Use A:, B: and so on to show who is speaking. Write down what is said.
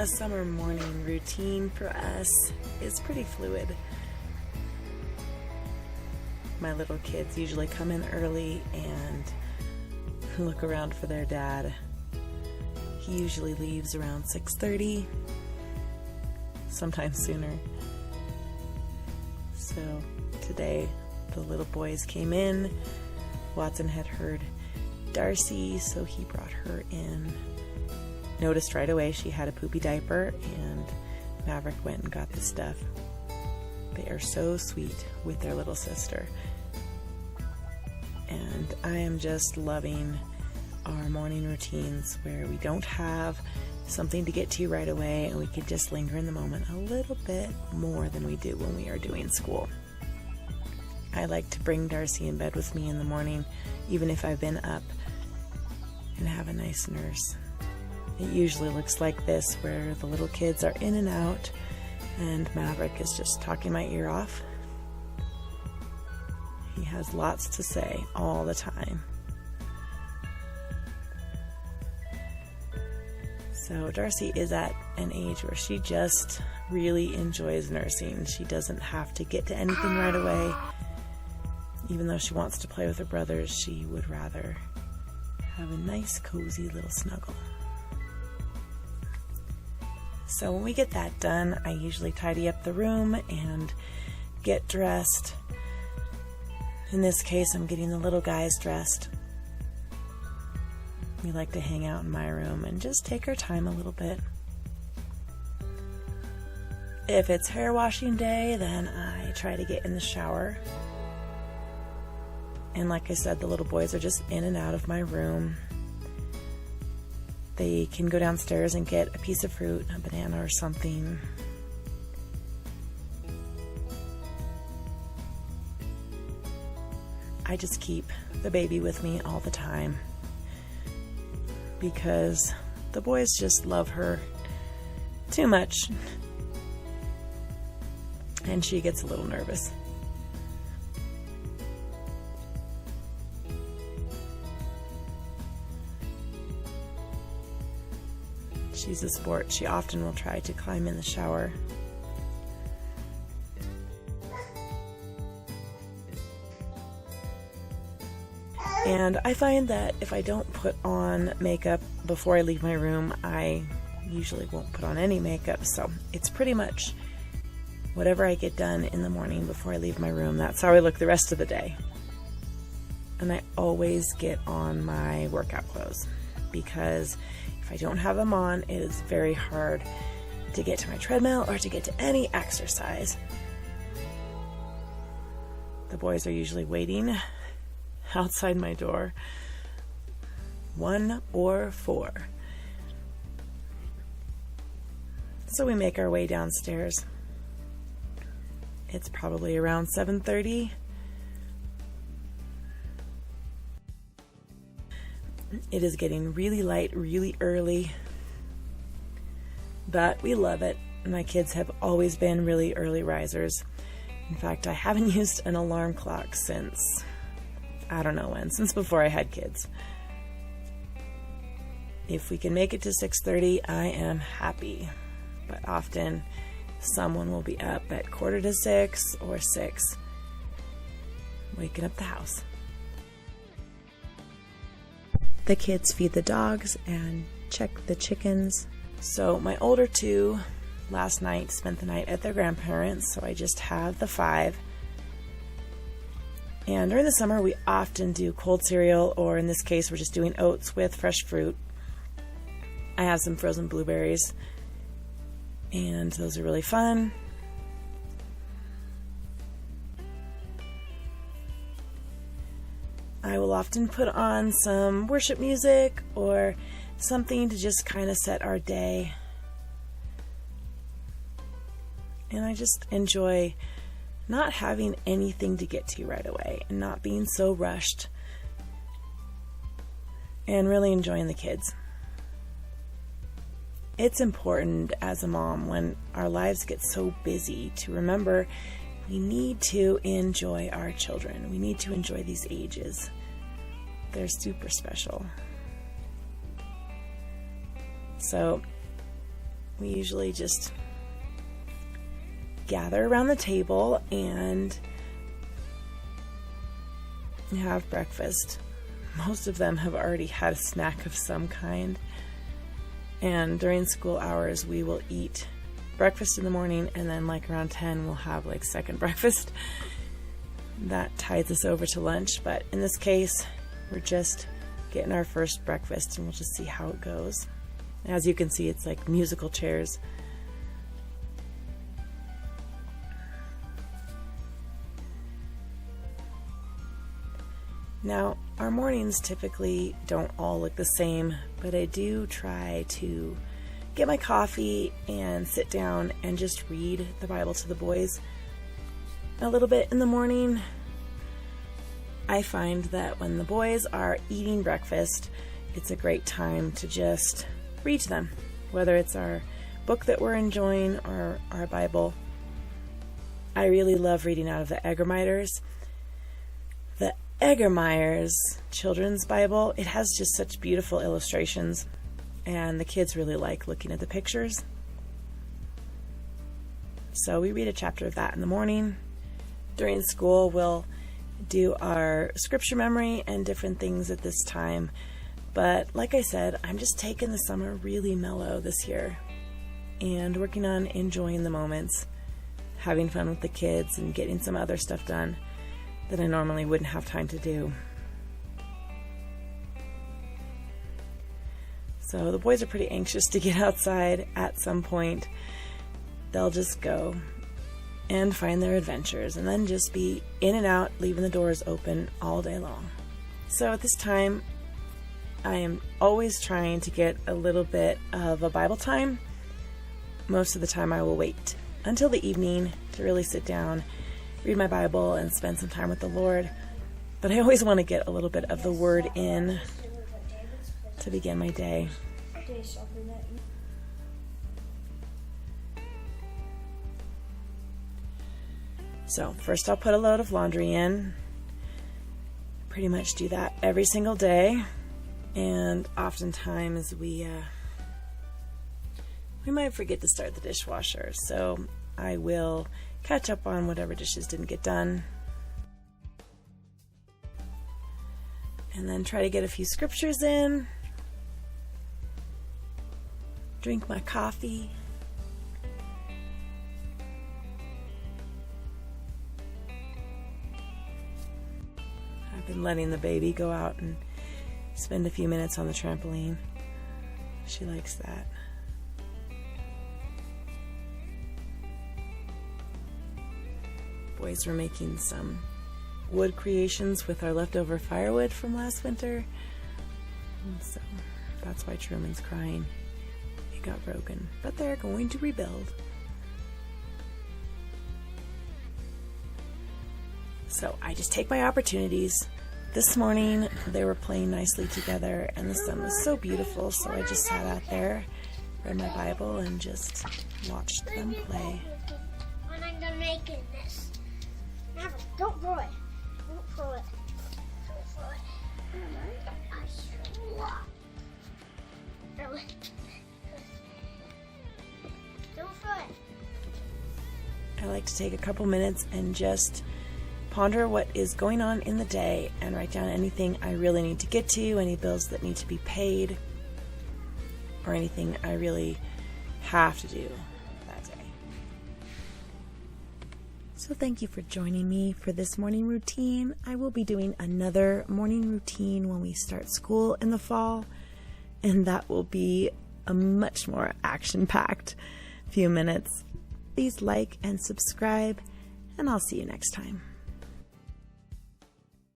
A: A summer morning routine for us is pretty fluid. My little kids usually come in early and look around for their dad. He usually leaves around 6:30, sometimes sooner. So today the little boys came in. Watson had heard Darcy, so he brought her in. Noticed right away she had a poopy diaper, and Maverick went and got the stuff. They are so sweet with their little sister. And I am just loving our morning routines where we don't have something to get to right away and we can just linger in the moment a little bit more than we do when we are doing school. I like to bring Darcy in bed with me in the morning, even if I've been up, and have a nice nurse. It usually looks like this, where the little kids are in and out and Maverick is just talking my ear off. He has lots to say all the time. So Darcy is at an age where she just really enjoys nursing. She doesn't have to get to anything right away. Even though she wants to play with her brothers, she would rather have a nice, cozy little snuggle. So when we get that done, I usually tidy up the room and get dressed. In this case, I'm getting the little guys dressed. We like to hang out in my room and just take our time a little bit. If it's hair washing day, then I try to get in the shower. And like I said, the little boys are just in and out of my room. They can go downstairs and get a piece of fruit, a banana or something. I just keep the baby with me all the time because the boys just love her too much, and she gets a little nervous. She's a sport. She often will try to climb in the shower. And I find that if I don't put on makeup before I leave my room, I usually won't put on any makeup. So it's pretty much whatever I get done in the morning before I leave my room, that's how I look the rest of the day. And I always get on my workout clothes because if I don't have them on, it is very hard to get to my treadmill or to get to any exercise. The boys are usually waiting outside my door, 1 or 4. So we make our way downstairs. It's probably around 7:30. It is getting really light really early, but we love it. My kids have always been really early risers. In fact, I haven't used an alarm clock since, I don't know when, since before I had kids. If we can make it to 6:30, I am happy. But often, someone will be up at 5:45 or 6, waking up the house. The kids feed the dogs and check the chickens. So my older 2 last night spent the night at their grandparents', so I just have the 5. And during the summer, we often do cold cereal, or in this case, we're just doing oats with fresh fruit. I have some frozen blueberries, and those are really fun. I will often put on some worship music or something to just kind of set our day. And I just enjoy not having anything to get to right away and not being so rushed, and really enjoying the kids. It's important as a mom when our lives get so busy to remember we need to enjoy our children. We need to enjoy these ages. They're super special. So we usually just gather around the table and have breakfast. Most of them have already had a snack of some kind. And during school hours, we will eat breakfast in the morning, and then like around 10, we'll have like second breakfast. That ties us over to lunch, but in this case, we're just getting our first breakfast, and we'll just see how it goes. As you can see, it's like musical chairs. Now, our mornings typically don't all look the same, but I do try to get my coffee and sit down and just read the Bible to the boys a little bit in the morning. I find that when the boys are eating breakfast, it's a great time to just read to them, whether it's our book that we're enjoying or our Bible. I really love reading out of the Eggermeyers. The Eggermeyers Children's Bible, it has just such beautiful illustrations, and the kids really like looking at the pictures. So we read a chapter of that in the morning. During school, we'll do our scripture memory and different things at this time. But like I said, I'm just taking the summer really mellow this year and working on enjoying the moments, having fun with the kids, and getting some other stuff done that I normally wouldn't have time to do. So the boys are pretty anxious to get outside at some point. They'll just go and find their adventures and then just be in and out, leaving the doors open all day long. So at this time, I am always trying to get a little bit of a Bible time. Most of the time I will wait until the evening to really sit down, read my Bible, and spend some time with the Lord. But I always want to get a little bit of the Word in to begin my day. So first I'll put a load of laundry in. Pretty much do that every single day. And oftentimes we might forget to start the dishwasher. So I will catch up on whatever dishes didn't get done. And then try to get a few scriptures in. Drink my coffee. I've been letting the baby go out and spend a few minutes on the trampoline. She likes that. Boys were making some wood creations with our leftover firewood from last winter. And so that's why Truman's crying. It got broken, but they're going to rebuild. So I just take my opportunities. This morning they were playing nicely together and the sun was so beautiful, so I just sat out there, read my Bible, and just watched them play.
B: When I'm done making this. Never. Don't throw it. Don't throw it. Don't throw it. Don't throw it.
A: I like to take a couple minutes and just ponder what is going on in the day and write down anything I really need to get to, any bills that need to be paid, or anything I really have to do that day. So thank you for joining me for this morning routine. I will be doing another morning routine when we start school in the fall, and that will be a much more action-packed few minutes. Please like and subscribe, and I'll see you next time.